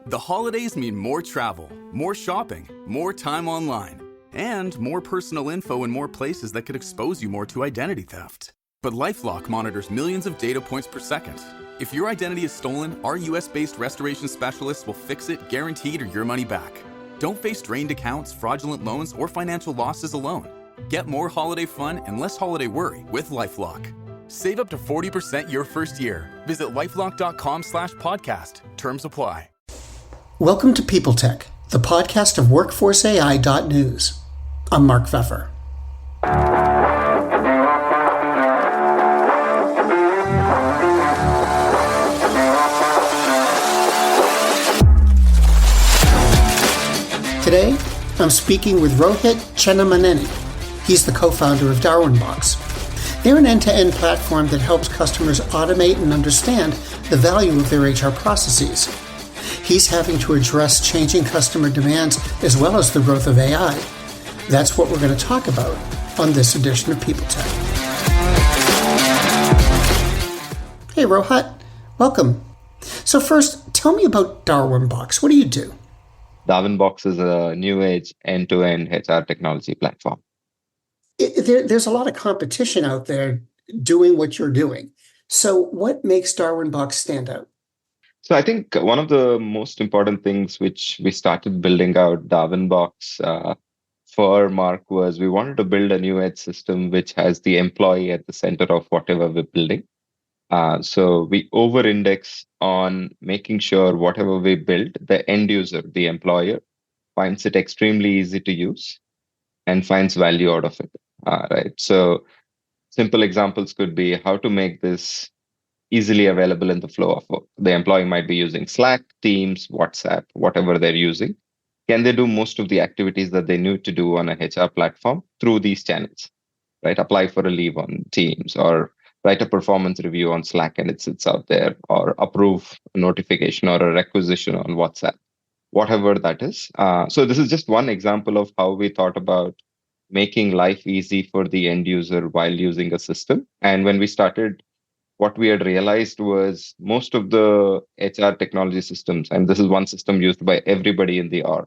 The holidays mean more travel, more shopping, more time online, and more personal info in more places that could expose you more to identity theft. But LifeLock monitors millions of data points per second. If your identity is stolen, our US-based restoration specialists will fix it, guaranteed, or your money back. Don't face drained accounts, fraudulent loans, or financial losses alone. Get more holiday fun and less holiday worry with LifeLock. Save up to 40% your first year. Visit lifelock.com/podcast. Terms apply. Welcome to PeopleTech, the podcast of WorkforceAI.news. I'm Mark Pfeffer. Today, I'm speaking with Rohit Chennamaneni. He's the co-founder of Darwinbox. They're an end-to-end platform that helps customers automate and understand the value of their HR processes. He's having to address changing customer demands as well as the growth of AI. That's what we're going to talk about on this edition of PeopleTech. Hey, Rohit, welcome. So first, tell me about Darwinbox. What do you do? Darwinbox is a new age end-to-end HR technology platform. There's a lot of competition out there doing what you're doing. So what makes Darwinbox stand out? So I think one of the most important things which we started building out Darwinbox for, Mark, was we wanted to build a new age system which has the employee at the center of whatever we're building. So we over-index on making sure whatever we build, the end user, the employer, finds it extremely easy to use and finds value out of it. Right. So simple examples could be how to make this easily available in the flow of work. The employee might be using Slack, Teams, WhatsApp, whatever they're using. Can they do most of the activities that they need to do on a HR platform through these channels? Right. Apply for a leave on Teams, or write a performance review on Slack and it sits out there, or approve a notification or a requisition on WhatsApp, whatever that is. So this is just one example of how we thought about making life easy for the end user while using a system. And when we started, what we had realized was most of the HR technology systems, and this is one system used by everybody in the org,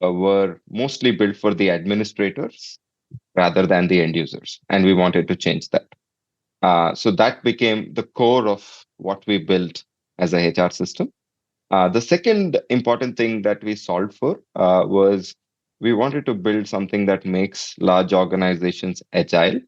were mostly built for the administrators rather than the end users. And we wanted to change that. So that became the core of what we built as a HR system. The second important thing that we solved for was we wanted to build something that makes large organizations agile.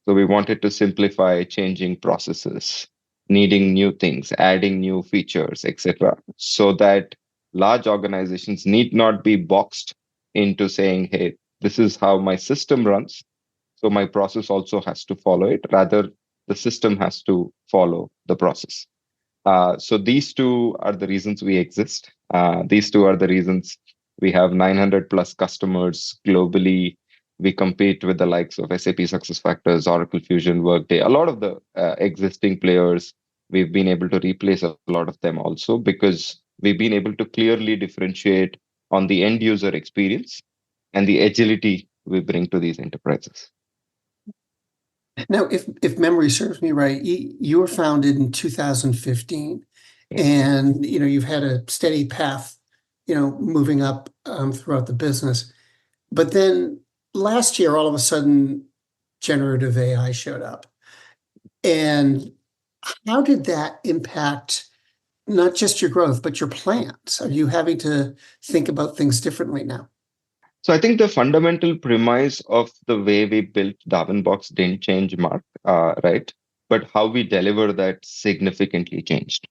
So we wanted to simplify changing processes, needing new things, adding new features, etc., so that large organizations need not be boxed into saying, hey, this is how my system runs, so my process also has to follow it. Rather, the system has to follow the process. So these two are the reasons we exist. These two are the reasons we have 900 plus customers globally. We compete with the likes of SAP SuccessFactors, Oracle Fusion, Workday, a lot of the existing players. We've been able to replace a lot of them also because we've been able to clearly differentiate on the end user experience and the agility we bring to these enterprises. Now, if memory serves me right, you were founded in 2015, and you've had a steady path, moving up throughout the business. But then last year, all of a sudden, generative AI showed up. And how did that impact not just your growth, but your plans? Are you having to think about things differently now? So I think the fundamental premise of the way we built Darwinbox didn't change, Mark, right? But how we deliver that significantly changed,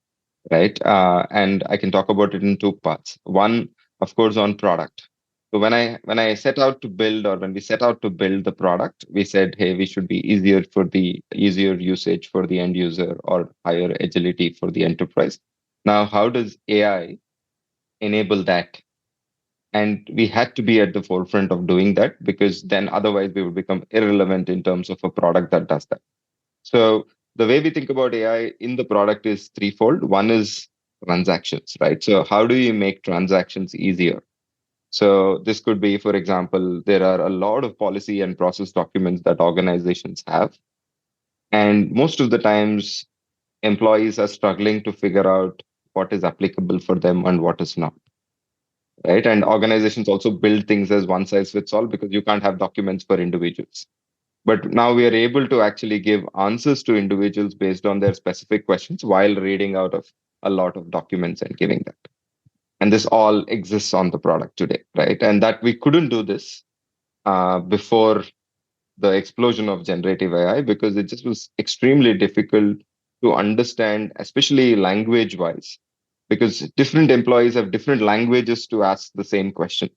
right? And I can talk about it in two parts. One, of course, on product. So when I set out to build, or when we set out to build the product, we said, hey, we should be easier usage for the end user, or higher agility for the enterprise. Now, how does AI enable that? And we had to be at the forefront of doing that, because then otherwise we would become irrelevant in terms of a product that does that. So the way we think about AI in the product is threefold. One is transactions, right? So how do you make transactions easier? So this could be, for example, there are a lot of policy and process documents that organizations have. And most of the times, employees are struggling to figure out what is applicable for them and what is not, right? And organizations also build things as one size fits all because you can't have documents for individuals. But now we are able to actually give answers to individuals based on their specific questions while reading out of a lot of documents and giving that. And this all exists on the product today, right? And that we couldn't do this before the explosion of generative AI because it just was extremely difficult to understand, especially language wise, because different employees have different languages to ask the same question,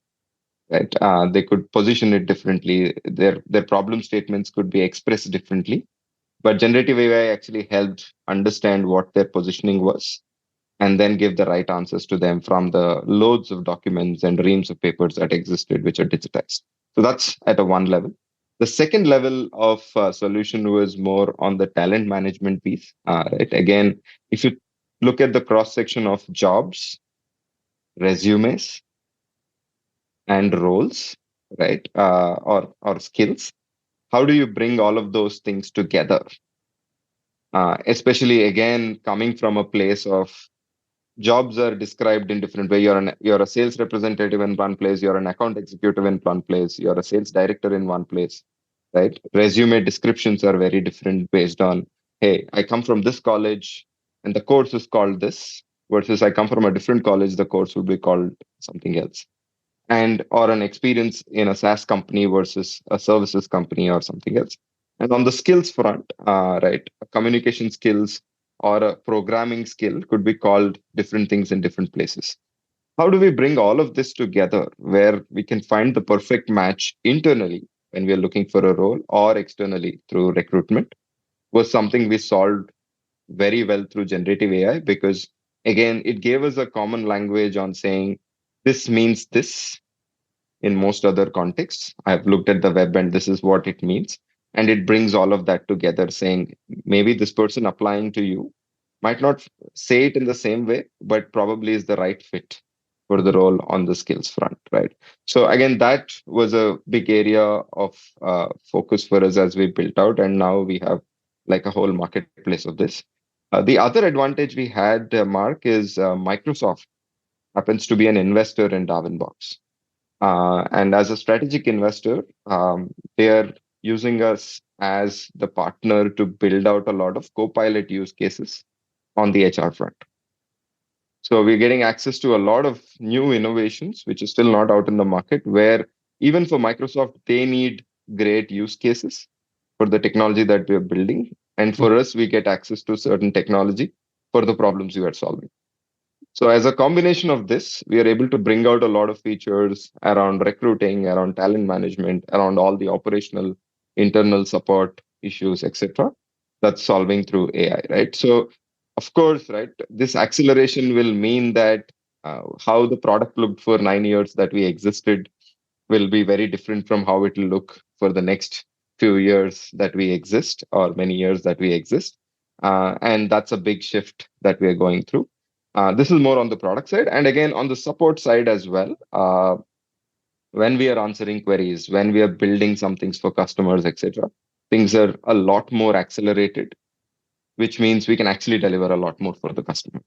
right? They could position it differently. Their problem statements could be expressed differently. But generative AI actually helped understand what their positioning was and then give the right answers to them from the loads of documents and reams of papers that existed, which are digitized. So that's at a one level. The second level of solution was more on the talent management piece, right? Again, if you look at the cross section of jobs, resumes, and roles, right, or skills, how do you bring all of those things together? Especially again, coming from a place of jobs are described in different way. You're a sales representative in one place, you're an account executive in one place, you're a sales director in one place, right? Resume descriptions are very different based on, hey, I come from this college and the course is called this, versus I come from a different college, the course would be called something else. And or an experience in a SaaS company versus a services company or something else. And on the skills front, right, communication skills or a programming skill could be called different things in different places. How do we bring all of this together where we can find the perfect match internally when we are looking for a role or externally through recruitment was something we solved very well through generative AI because, again, it gave us a common language on saying this means this in most other contexts. I've looked at the web and this is what it means. And it brings all of that together, saying maybe this person applying to you might not say it in the same way, but probably is the right fit for the role on the skills front, right? So again, that was a big area of focus for us as we built out, and now we have like a whole marketplace of this. The other advantage we had, Mark, is Microsoft happens to be an investor in Darwinbox. And as a strategic investor, they are using us as the partner to build out a lot of co-pilot use cases on the HR front. So we're getting access to a lot of new innovations, which is still not out in the market, where even for Microsoft, they need great use cases for the technology that we're building. And for us, we get access to certain technology for the problems we are solving. So as a combination of this, we are able to bring out a lot of features around recruiting, around talent management, around all the operational internal support issues, etc. That's solving through AI, right? So of course, right, this acceleration will mean that how the product looked for 9 years that we existed will be very different from how it will look for the next few years that we exist or many years that we exist. And that's a big shift that we are going through. This is more on the product side. And again, on the support side as well, when we are answering queries, when we are building some things for customers, etc., things are a lot more accelerated, which means we can actually deliver a lot more for the customers.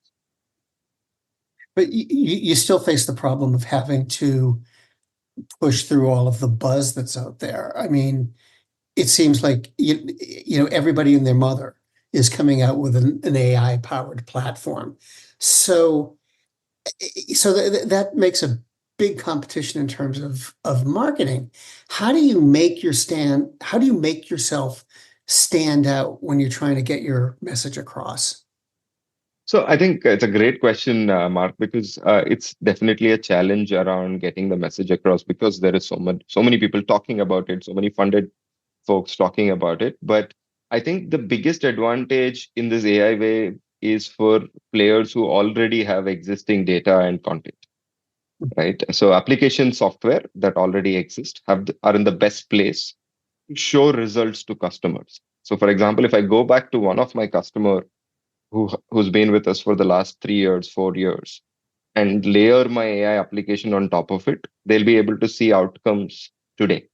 But you still face the problem of having to push through all of the buzz that's out there. I mean, it seems like everybody and their mother is coming out with an AI powered platform. So that makes a big competition in terms of marketing. How do you make yourself stand out when you're trying to get your message across? So I think it's a great question, Mark, because it's definitely a challenge around getting the message across because there is so many people talking about it, so many funded folks talking about it. But I think the biggest advantage in this AI way is for players who already have existing data and content, right? So application software that already exist are in the best place to show results to customers. So for example, if I go back to one of my customer who's been with us for the last 3 years, 4 years, and layer my AI application on top of it, they'll be able to see outcomes today.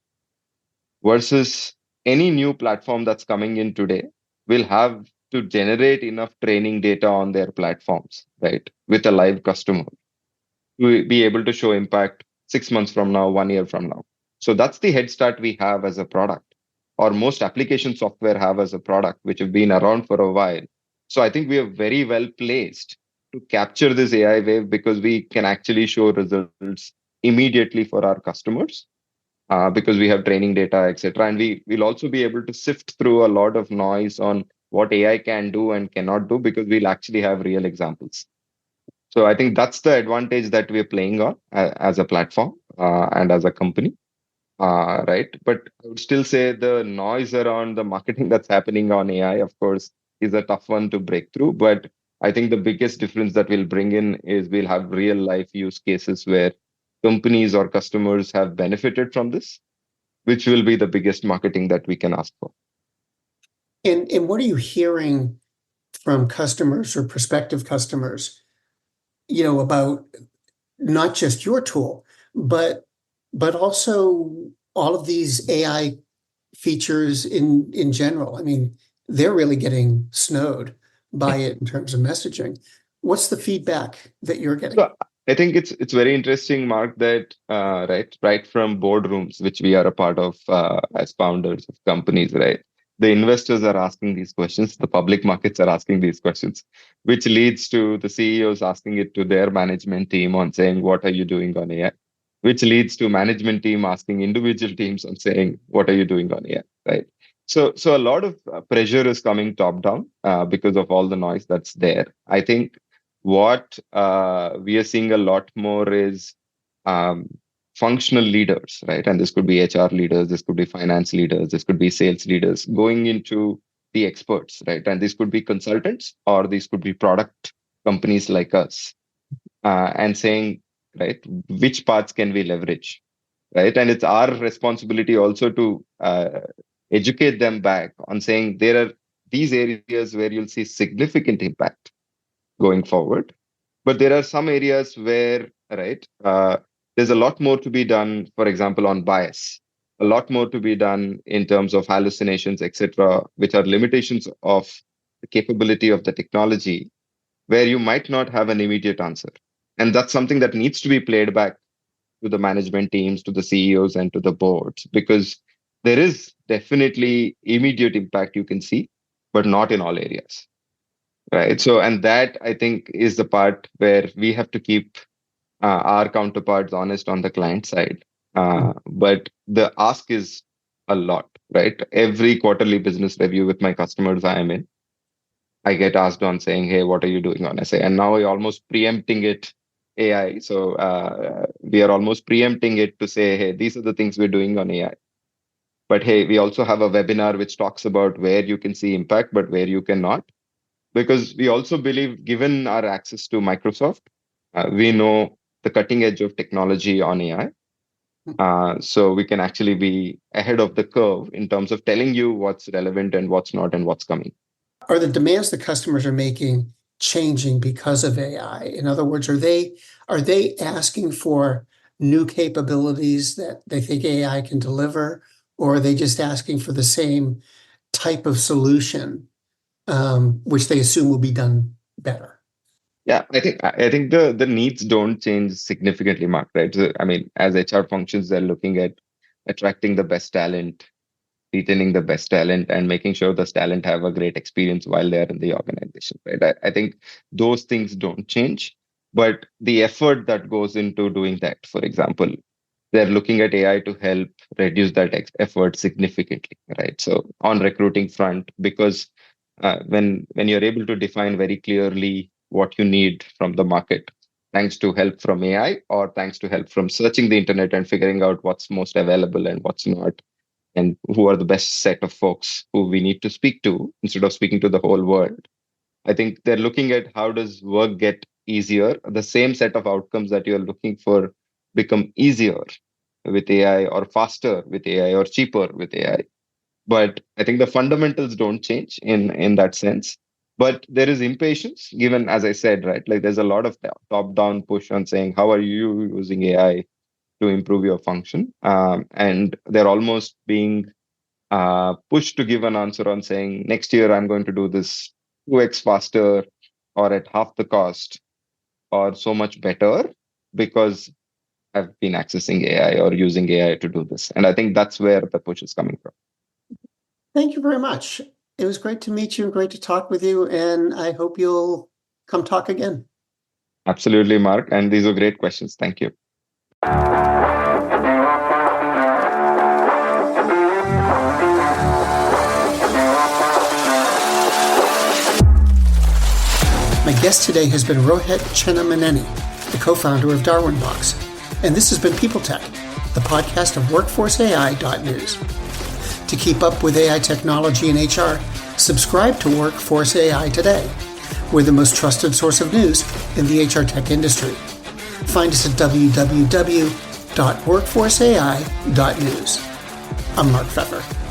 Versus any new platform that's coming in today will have to generate enough training data on their platforms, right, with a live customer to be able to show impact 6 months from now, 1 year from now. So that's the head start we have as a product, or most application software have as a product, which have been around for a while. So I think we are very well placed to capture this AI wave because we can actually show results immediately for our customers because we have training data, etc. And we will also be able to sift through a lot of noise on what AI can do and cannot do because we'll actually have real examples. So I think that's the advantage that we're playing on as a platform and as a company, right? But I would still say the noise around the marketing that's happening on AI, of course, is a tough one to break through. But I think the biggest difference that we'll bring in is we'll have real life use cases where companies or customers have benefited from this, which will be the biggest marketing that we can ask for. And what are you hearing from customers or prospective customers, about not just your tool, but also all of these AI features in general? I mean, they're really getting snowed by it in terms of messaging. What's the feedback that you're getting? So I think it's very interesting, Mark, that right from boardrooms, which we are a part of as founders of companies, right? The investors are asking these questions, the public markets are asking these questions, which leads to the CEOs asking it to their management team on saying, "What are you doing on AI?" Which leads to management team asking individual teams on saying, "What are you doing on AI?" Right? So a lot of pressure is coming top down because of all the noise that's there. I think what we are seeing a lot more is um, functional leaders, right? And this could be HR leaders, this could be finance leaders, this could be sales leaders going into the experts, right? And this could be consultants or these could be product companies like us and saying, right, which parts can we leverage, right? And it's our responsibility also to educate them back on saying there are these areas where you'll see significant impact going forward. But there are some areas where, right, there's a lot more to be done, for example, on bias, a lot more to be done in terms of hallucinations, etc., which are limitations of the capability of the technology, where you might not have an immediate answer. And that's something that needs to be played back to the management teams, to the CEOs, and to the boards, because there is definitely immediate impact you can see, but not in all areas. Right. So, and that I think is the part where we have to keep our counterparts honest on the client side. But the ask is a lot, right? Every quarterly business review with my customers I am in, I get asked on saying, "Hey, what are you doing on SA?" And now we're almost preempting it AI. So we are almost preempting it to say, "Hey, these are the things we're doing on AI." But hey, we also have a webinar which talks about where you can see impact, but where you cannot, because we also believe, given our access to Microsoft, we know the cutting edge of technology on AI. So we can actually be ahead of the curve in terms of telling you what's relevant and what's not and what's coming. Are the demands the customers are making changing because of AI? In other words, are they asking for new capabilities that they think AI can deliver, or are they just asking for the same type of solution, which they assume will be done better? Yeah, I think the needs don't change significantly, Mark, right? So, I mean, as HR functions, they're looking at attracting the best talent, retaining the best talent, and making sure those talent have a great experience while they're in the organization, right? I think those things don't change, but the effort that goes into doing that, for example, they're looking at AI to help reduce that effort significantly, right? So on recruiting front, because when you're able to define very clearly what you need from the market, thanks to help from AI or thanks to help from searching the internet and figuring out what's most available and what's not, and who are the best set of folks who we need to speak to instead of speaking to the whole world. I think they're looking at how does work get easier, the same set of outcomes that you're looking for become easier with AI or faster with AI or cheaper with AI. But I think the fundamentals don't change in that sense. But there is impatience, given, as I said, right? Like there's a lot of top-down push on saying, how are you using AI to improve your function? And they're almost being pushed to give an answer on saying, next year I'm going to do this 2x faster or at half the cost or so much better because I've been accessing AI or using AI to do this. And I think that's where the push is coming from. Thank you very much. It was great to meet you and great to talk with you. And I hope you'll come talk again. Absolutely, Mark. And these are great questions. Thank you. My guest today has been Rohit Chennamaneni, the co-founder of Darwinbox. And this has been PeopleTech, the podcast of WorkforceAI.news. To keep up with AI technology and HR, subscribe to Workforce AI today. We're the most trusted source of news in the HR tech industry. Find us at www.workforceai.news. I'm Mark Pfeffer.